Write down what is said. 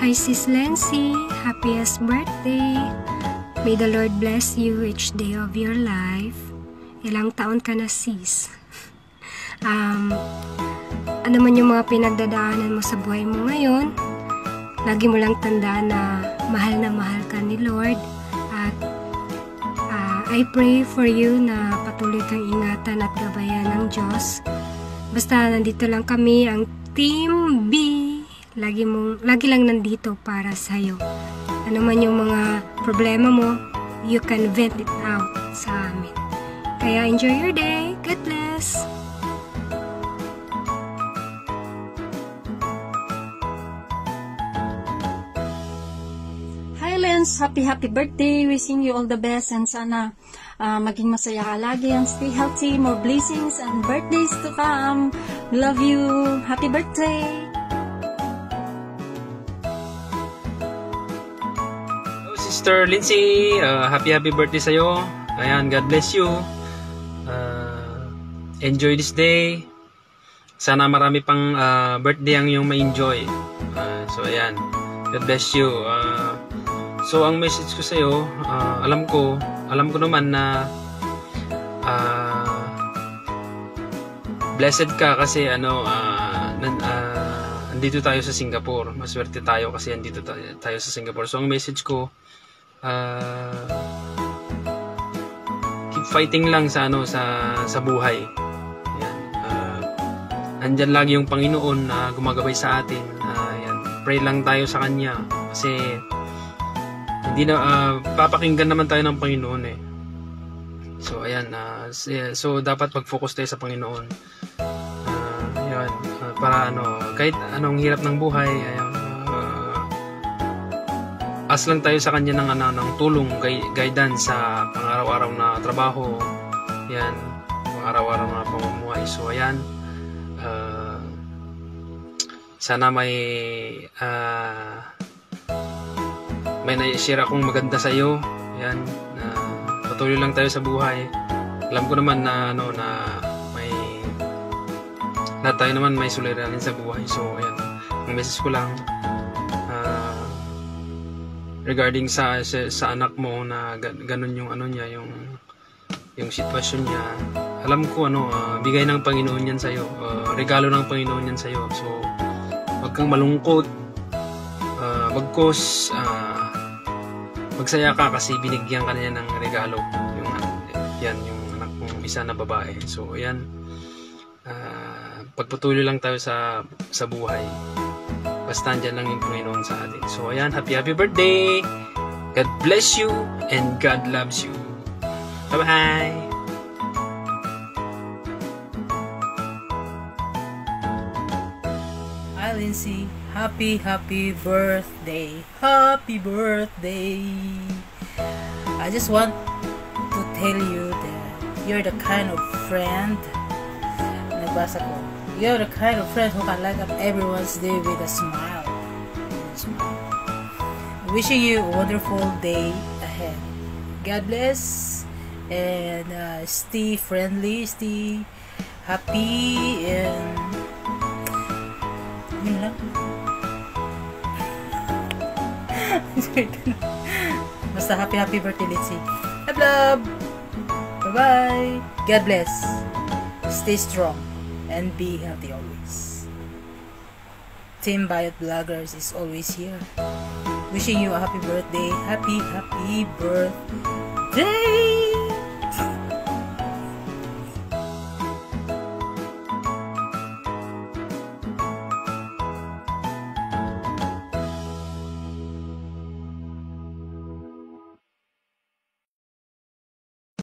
Hi Sis Lency, happiest birthday. May the Lord bless you each day of your life. Ilang taon ka na sis? Ano man yung mga pinagdadaanan mo sa buhay mo ngayon, lagi mo lang tandaan na mahal ka ni Lord. At I pray for you na patuloy kang ingatan at gabayan ng Diyos. Basta nandito lang kami, ang Team B. Lagi lang nandito para sa'yo. Ano man yung mga problema mo, you can vent it out sa amin. Kaya enjoy your day. God bless! Hi Lens! Happy birthday! Wishing you all the best and sana maging masaya ka lagi and stay healthy, more blessings and birthdays to come. Love you! Happy birthday! Sister Lindsay, happy birthday sa'yo. Ayan, God bless you. Enjoy this day. Sana marami pang birthday ang iyong ma-enjoy. So ayan, God bless you. So ang message ko sa'yo, alam ko naman na blessed ka kasi andito tayo sa Singapore. Maswerte tayo kasi andito tayo sa Singapore. So ang message ko, keep fighting lang sa buhay. Ayan, andyan lagi yung Panginoon na gumagabay sa atin. Ayan, pray lang tayo sa Kanya kasi hindi na papakinggan naman tayo ng Panginoon eh. So ayan, so dapat mag-focus tayo sa Panginoon. Ayan, para kahit anong hirap ng buhay, ayan, as lang tayo sa Kanya ng tulong, guidance sa pang-araw-araw na trabaho, yan, pang-araw-araw na pamumuhay. So ayan, sana may na-share akong maganda sa iyo. Yan, patuloy lang tayo sa buhay. Alam ko naman na lahat tayo naman may suliranin sa buhay. So ayan, ang message ko lang regarding sa anak mo na ganun yung niya, yung sitwasyon niya. Alam ko bigay ng Panginoon yan sa'yo, regalo ng Panginoon yan sa'yo. So wag kang malungkot, bagkus magsaya ka kasi binigyan ka niya ng regalo, yung anak mong isa na babae. So ayan, pagpatuloy lang tayo sa buhay. Basta andyan lang yung Panginoon sa atin. So ayan, happy birthday! God bless you and God loves you. Bye-bye! Hi Lindsay, happy birthday! Happy birthday! I just want to tell you that you're the kind of friend, nagbasa ko, you're the kind of friend who can light up everyone's day with a smile. Wishing you a wonderful day ahead. God bless and stay friendly, stay happy, and yun lang. Basta happy birthday, Lindsay. Love. Bye-bye. God bless. Stay strong and be healthy always. Team Bayot Vloggers is always here. Wishing you a happy birthday. Happy birthday!